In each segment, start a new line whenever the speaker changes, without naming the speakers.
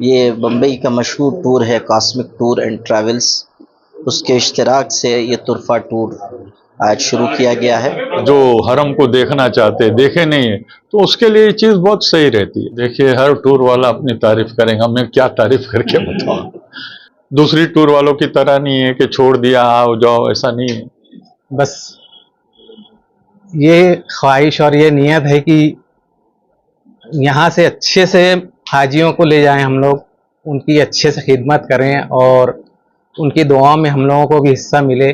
ये बम्बई का मशहूर टूर है कॉस्मिक टूर एंड ट्रैवल्स। उसके इश्तिराक से ये तुरफा टूर आज शुरू किया गया है।
जो हरम को देखना चाहते हैं, देखे नहीं है, तो उसके लिए ये चीज़ बहुत सही रहती है। देखिए, हर टूर वाला अपनी तारीफ करेगा, मैं क्या तारीफ करके बताऊं। दूसरी टूर वालों की तरह नहीं है कि छोड़ दिया आओ जाओ, ऐसा नहीं है।
बस ये ख्वाहिश और ये नियत है कि यहाँ से अच्छे से हाजियों को ले जाएं हम लोग, उनकी अच्छे से खिदमत करें और उनकी दुआओं में हम लोगों को भी हिस्सा मिले।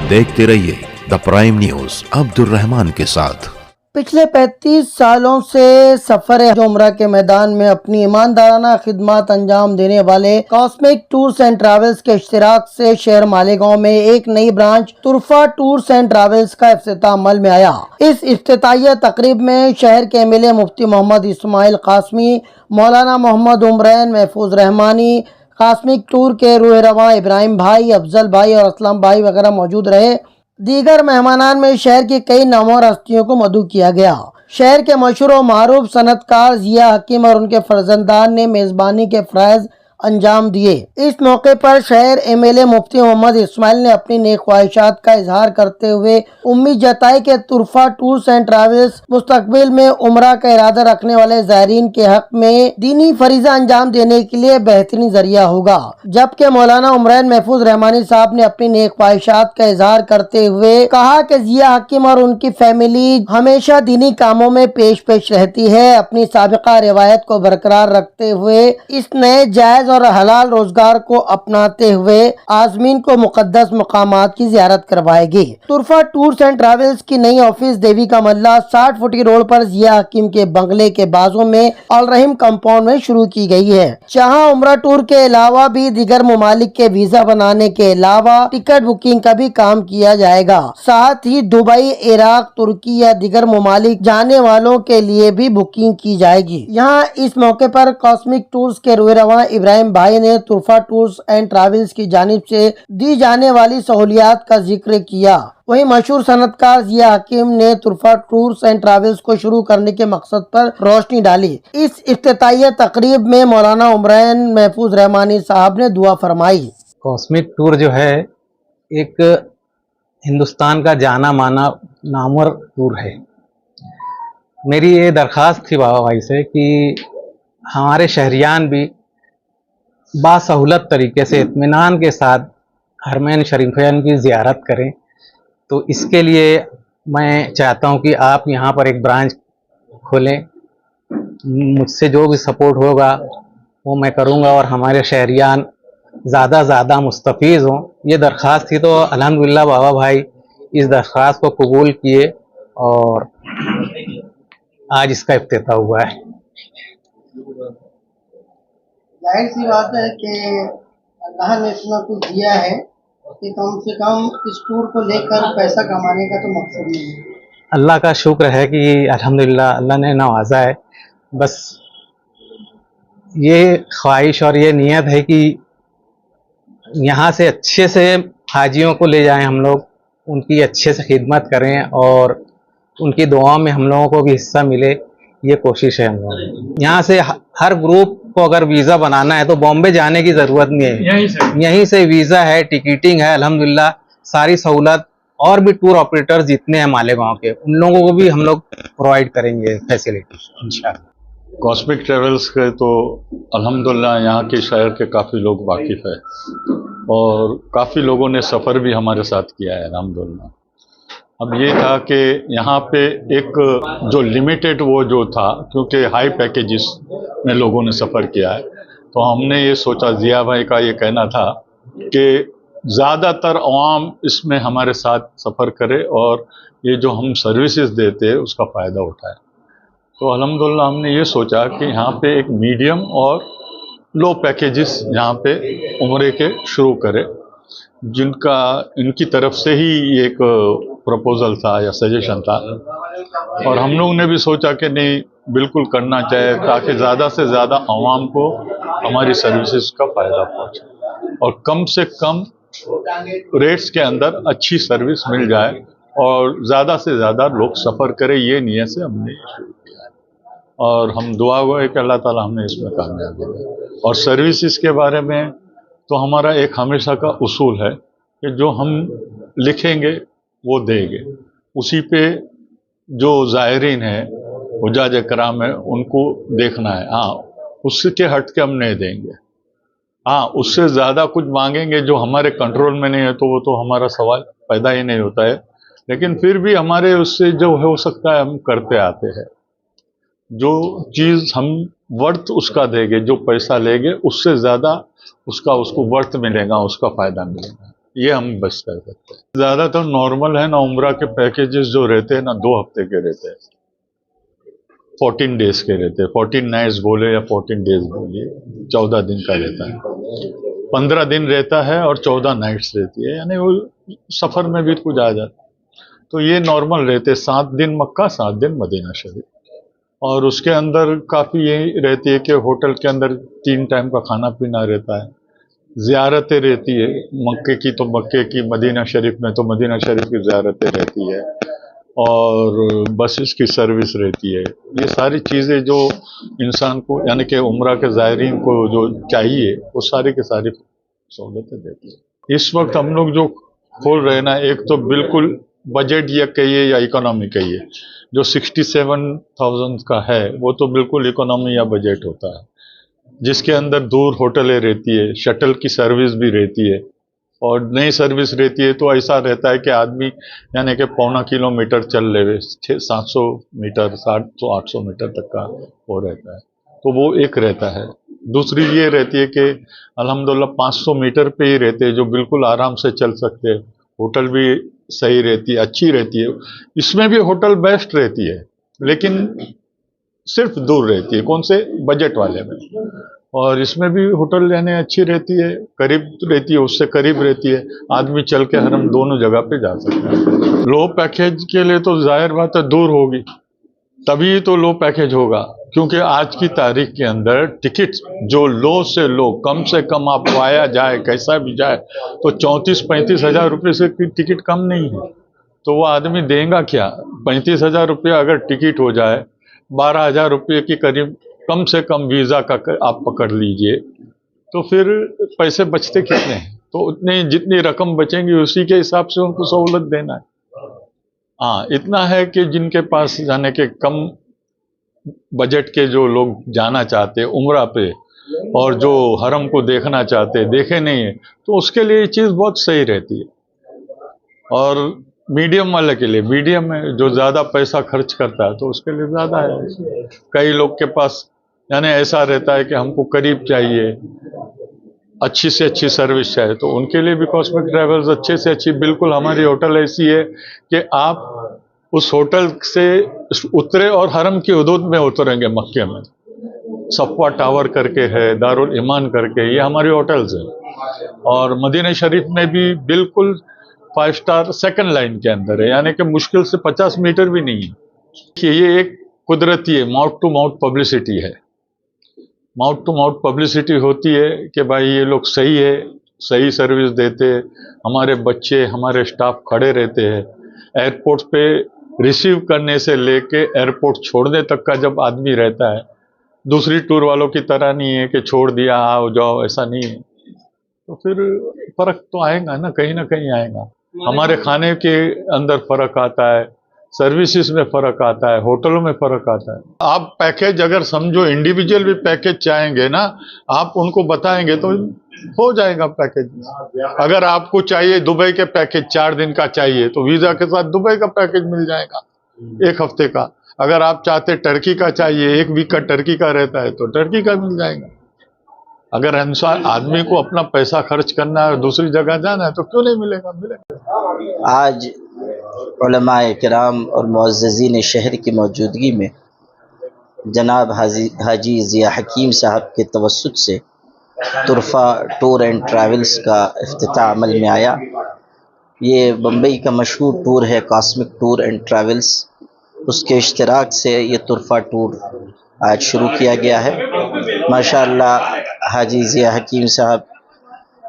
देखते रहिए the prime news Abdul Rahman के साथ।
पिछले 35 सालों से सफर उम्रा के मैदान में अपनी ईमानदाराना खिदमत अंजाम देने वाले कॉस्मिक टूर्स एंड ट्रैवल्स के इश्तिराक से शहर मालेगांव में एक नई ब्रांच तुरफा टूर्स एंड ट्रैवल्स का इफ्तिताह अमल में आया। इस इफ्तिताहिया तकरीब में शहर के एमएलए मुफ्ती मोहम्मद इस्माइल कासमी, मौलाना मोहम्मद उमरैन, महफूज रहमानी, कॉस्मिक टूर के रूह रवा इब्राहिम भाई, अफजल भाई और असलम भाई वगैरह मौजूद रहे। दीगर मेहमानान में शहर की कई नामवर हस्तियों को मदऊ किया गया। शहर के मशहूर और मारूफ सनतकार जिया हकीम और उनके फर्जंदान ने मेजबानी के फराइज अंजाम दिए। इस मौके पर शहर एमएलए मुफ्ती मोहम्मद इस्माइल ने अपनी नेक ख्वाहिशात का इजहार करते हुए उम्मीद जताई कि तुरफा टूर्स एंड ट्रैवल्स मुस्तकबिल में उम्रा का इरादा रखने वाले ज़ायरीन के हक में दीनी फरीजा अंजाम देने के लिए बेहतरीन जरिया होगा। जबकि मौलाना उमरैन महफूज रहमानी साहब ने अपनी नेक ख्वाहिशात का इजहार करते हुए कहा कि जिया हकीम और उनकी फैमिली हमेशा दीनी कामों में पेश रहती है। अपनी साबिका रिवायत को बरकरार रखते हुए इस नए जायज और हलाल रोजगार को अपनाते हुए आजमीन को मुकद्दस मकामात की जियारत करवाएगी। तुरफा टूर्स एंड ट्रैवल्स की नई ऑफिस देवी का मल्ला 60 फुटी रोड पर जिया हकीम के बंगले के बाजू में अल रहीम कंपाउंड में शुरू की गई है, जहां उम्रा टूर के अलावा भी दीगर ममालिक के वीजा बनाने के अलावा टिकट बुकिंग का भी काम किया जाएगा। साथ ही दुबई, इराक, तुर्की या दीगर ममालिक जाने वालों के लिए भी बुकिंग की जाएगी। यहाँ इस मौके पर कॉस्मिक टूर्स के रूह रवा इब्राहिम भाई ने तुरफा टूर्स एंड ट्रैवल्स की जानिब से दी जाने वाली सहूलियात का जिक्र किया। वहीं मशहूर सनतकार जिया हकीम ने तुरफा टूर्स एंड ट्रैवल्स को शुरू करने के मकसद पर रोशनी डाली। इस इफ्तिताहिया तकरीब में मौलाना उमरैन महफूज रहमानी साहब ने दुआ फरमाई।
कॉस्मिक टूर जो है एक हिंदुस्तान का जाना माना नामवर टूर है। मेरी ये दरख्वास्त थी बाबा भाई से कि हमारे शहरियान भी बासहूलत तरीके से इत्मीनान के साथ हरमैन शरीफैन की ज़ियारत करें। तो इसके लिए मैं चाहता हूं कि आप यहां पर एक ब्रांच खोलें। मुझसे जो भी सपोर्ट होगा वो मैं करूंगा और हमारे शहरियान ज़्यादा मुस्तफ़ीज़ हों, ये दरख्वास्त थी। तो अल्हम्दुलिल्लाह बाबा भाई इस दरख्वास्त को कबूल किए और आज इसका इफ्तिताह हुआ है।
जाहिर सी बात है कि अल्लाह ने इतना कुछ दिया है कि कम से कम इस टूर को लेकर पैसा कमाने का तो मकसद नहीं है।
अल्लाह का शुक्र है कि अल्हम्दुलिल्लाह अल्लाह ने नवाजा है। बस ये ख्वाहिश और ये नियत है कि यहाँ से अच्छे से हाजियों को ले जाएं हम लोग, उनकी अच्छे से खिदमत करें और उनकी दुआओं में हम लोगों को भी हिस्सा मिले, ये कोशिश है हम लोग। यहाँ से हर ग्रुप को अगर वीज़ा बनाना है तो बॉम्बे जाने की ज़रूरत नहीं है, यहीं से वीज़ा है, टिकटिंग है, अल्हम्दुलिल्लाह सारी सहूलत। और भी टूर ऑपरेटर्स जितने हैं मालेगांव के, उन लोगों को भी हम लोग प्रोवाइड करेंगे फैसिलिटी इंशाअल्लाह।
कॉस्मिक ट्रेवल्स के तो अल्हम्दुलिल्लाह यहाँ के शहर के काफ़ी लोग वाकिफ़ है और काफ़ी लोगों ने सफ़र भी हमारे साथ किया है अल्हम्दुलिल्लाह। अब ये था कि यहाँ पे एक जो लिमिटेड वो जो था, क्योंकि हाई पैकेजेस में लोगों ने सफ़र किया है, तो हमने ये सोचा, जिया भाई का ये कहना था कि ज़्यादातर अवाम इसमें हमारे साथ सफ़र करे और ये जो हम सर्विसेज देते हैं उसका फ़ायदा उठाए। तो अल्हम्दुलिल्लाह हमने ये सोचा कि यहाँ पे एक मीडियम और लो पैकेजेस यहाँ पे उम्रे के शुरू करें, जिनका इनकी तरफ से ही एक प्रपोजल था या सजेशन था। और हम लोगों ने भी सोचा कि नहीं, बिल्कुल करना चाहिए ताकि ज़्यादा से ज़्यादा आवाम को हमारी सर्विसेज का फ़ायदा पहुँचे और कम से कम रेट्स के अंदर अच्छी सर्विस मिल जाए और ज़्यादा से ज़्यादा लोग सफ़र करें, ये नीयत से हमने शुरू किया है। और हम दुआ हुआ है कि अल्लाह ताला हमें इसमें कामयाबी दे। और सर्विसेज के बारे में तो हमारा एक हमेशा का उसूल है कि जो हम लिखेंगे वो देंगे, उसी पे जो ज़ायरीन है, हुज्जाज कराम है, उनको देखना है। हाँ, उसके हट के हम नहीं देंगे। हाँ, उससे ज़्यादा कुछ मांगेंगे जो हमारे कंट्रोल में नहीं है तो वो तो हमारा सवाल पैदा ही नहीं होता है। लेकिन फिर भी हमारे उससे जो हो सकता है हम करते आते हैं। जो चीज़ हम वर्थ उसका देंगे, जो पैसा लेंगे उससे ज़्यादा उसको वर्थ मिलेगा, उसका फ़ायदा मिलेगा, ये हम बस कर सकते हैं। ज़्यादातर नॉर्मल है ना, उम्रा के पैकेजेस जो रहते हैं ना 2 हफ्ते के रहते हैं, 14 डेज के रहते हैं। 14 नाइट्स बोले या 14 डेज बोलिए, 14 दिन का रहता है। 15 दिन रहता है और 14 नाइट्स रहती है, यानी वो सफ़र में भी कुछ आ जाता है। तो ये नॉर्मल रहते, 7 दिन मक्का, 7 दिन मदीना शरीफ। और उसके अंदर काफ़ी यही रहती है कि होटल के अंदर 3 टाइम का खाना पीना रहता है, ज़ियारतें रहती है, मक्के की तो मक्के की, मदीना शरीफ में तो मदीना शरीफ की ज़ियारतें रहती है, और बसेस की सर्विस रहती है। ये सारी चीज़ें जो इंसान को, यानी कि उम्रा के ज़ायरीन को जो चाहिए, वो सारी की सारी सहूलतें देती है। इस वक्त हम लोग जो खोल रहे हैं ना, एक तो बिल्कुल बजट या कहिए या इकोनॉमी कहिए, जो 67,000 का है वो तो बिल्कुल इकोनॉमी या बजट होता है, जिसके अंदर दूर होटलें रहती है, शटल की सर्विस भी रहती है, और नई सर्विस रहती है तो ऐसा रहता है कि आदमी यानी कि 0.25 किलोमीटर चल ले, 700 मीटर, 700-800 मीटर तक का वो रहता है, तो वो एक रहता है। दूसरी ये रहती है कि अल्हम्दुलिल्लाह 500 मीटर पे ही रहते हैं, जो बिल्कुल आराम से चल सकते हैं। होटल भी सही रहती है, अच्छी रहती है। इसमें भी होटल बेस्ट रहती है, लेकिन सिर्फ दूर रहती है, कौन से बजट वाले में। और इसमें भी होटल यानी अच्छी रहती है, करीब रहती है, उससे करीब रहती है, आदमी चल के हरम दोनों जगह पे जा सकता है। लो पैकेज के लिए तो जाहिर बात है दूर होगी, तभी तो लो पैकेज होगा, क्योंकि आज की तारीख के अंदर टिकट जो लो से लो, कम से कम आप आया जाए कैसा भी जाए, तो 34-35 हज़ार रुपये से टिकट कम नहीं है। तो वो आदमी देगा क्या? 35 हज़ार रुपये अगर टिकट हो जाए, 12 हज़ार रुपये के करीब कम से कम वीज़ा का आप पकड़ लीजिए, तो फिर पैसे बचते कितने हैं? तो उतनी जितनी रकम बचेंगी उसी के हिसाब से उनको सहूलत देना है। हाँ, इतना है कि जिनके पास जाने के कम बजट के जो लोग जाना चाहते हैं उम्रा पे, और जो हरम को देखना चाहते हैं, देखे नहीं है, तो उसके लिए ये चीज़ बहुत सही रहती है। और मीडियम वाले के लिए, मीडियम में जो ज़्यादा पैसा खर्च करता है तो उसके लिए ज़्यादा है। कई लोग के पास यानी ऐसा रहता है कि हमको करीब चाहिए, अच्छी से अच्छी सर्विस चाहिए, तो उनके लिए भी कॉस्मिक ट्रैवल्स अच्छे से अच्छी, बिल्कुल हमारी होटल ऐसी है कि आप उस होटल से उतरे और हरम की हुदूद में उतरेंगे। मक्के में सफ़वा टावर करके है, दारुल ईमान करके, ये हमारी होटल्स हैं। और मदीना शरीफ में भी बिल्कुल 5 स्टार सेकंड लाइन के अंदर है, यानी कि मुश्किल से 50 मीटर भी नहीं है कि ये एक कुदरती है, माउथ टू माउथ पब्लिसिटी है। माउथ टू माउथ पब्लिसिटी होती है कि भाई ये लोग सही है, सही सर्विस देते हैं, हमारे बच्चे, हमारे स्टाफ खड़े रहते हैं। एयरपोर्ट पे रिसीव करने से लेके एयरपोर्ट छोड़ने तक का जब आदमी रहता है, दूसरी टूर वालों की तरह नहीं है कि छोड़ दिया आओ जाओ, ऐसा नहीं है। तो फिर फर्क तो आएगा ना कहीं आएगा। हमारे खाने के अंदर फर्क आता है, सर्विसेज में फर्क आता है, होटलों में फर्क आता है। आप पैकेज अगर समझो इंडिविजुअल भी पैकेज चाहेंगे ना, आप उनको बताएंगे तो हो जाएगा पैकेज। अगर आपको चाहिए दुबई के पैकेज 4 दिन का चाहिए तो वीज़ा के साथ दुबई का पैकेज मिल जाएगा 1 हफ्ते का। अगर आप चाहते टर्की का चाहिए, 1 वीक का टर्की का रहता है तो टर्की का मिल जाएगा। अगर इंसान आदमी को अपना पैसा खर्च करना है और दूसरी जगह जाना है तो क्यों नहीं मिलेगा? मिलेगा।
आज उलमाए किराम और मुअज़्ज़िज़ीन शहर की मौजूदगी में जनाब हाजी ज़िया हकीम साहब के तवस्सुत से तुरफ़ा टूर एंड ट्रैवल्स का इफ्तिताह अमल में आया। ये बम्बई का मशहूर टूर है कॉस्मिक टूर एंड ट्रैवल्स, उसके इश्तिराक से ये तुरफ़ा टूर आज शुरू किया गया है। माशाअल्लाह हाजी ज़िया हकीम साहब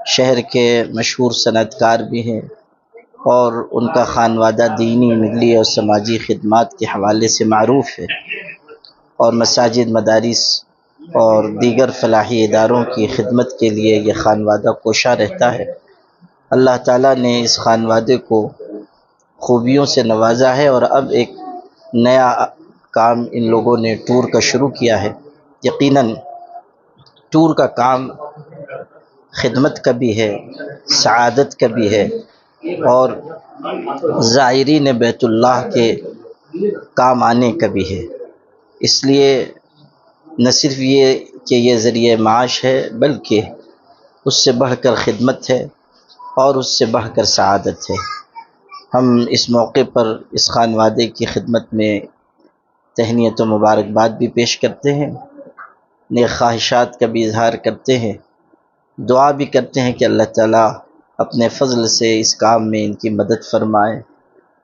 शहर के मशहूर सनअतकार भी हैं, और उनका खानवादा दीनी, मिली और समाजी खिदमात के हवाले से मारूफ़ है और मसाजिद, मदारिस और दीगर फलाही इदारों की खिदमत के लिए यह खानवादा कोशा रहता है। अल्लाह ताला ने इस खानवादे को खूबियों से नवाजा है और अब एक नया काम इन लोगों ने टूर का शुरू किया है। यकीनन टूर का काम खिदमत का भी है, सआदत का भी है और ज़ायरीन बैतुल्लाह के काम आने का भी है। इसलिए न सिर्फ ये कि ये ज़रिए माश है, बल्कि उससे बढ़कर खिदमत है और उससे बढ़कर सआदत है। हम इस मौके पर इस खानवादे की खिदमत में तहनीत व मुबारकबाद भी पेश करते हैं, नेक ख्वाहिशात का भी इजहार करते हैं, दुआ भी करते हैं कि अल्लाह ताला अपने फ़ज़ल से इस काम में इनकी मदद फरमाए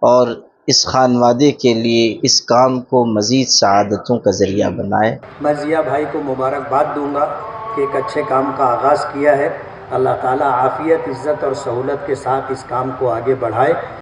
और इस खानवादे के लिए इस काम को मज़ीद सआदतों का ज़रिया बनाए।
मैं ज़िया भाई को मुबारकबाद दूंगा कि एक अच्छे काम का आगाज़ किया है। अल्लाह ताला आफ़ियत, इज़्ज़त और सहूलत के साथ इस काम को आगे बढ़ाए।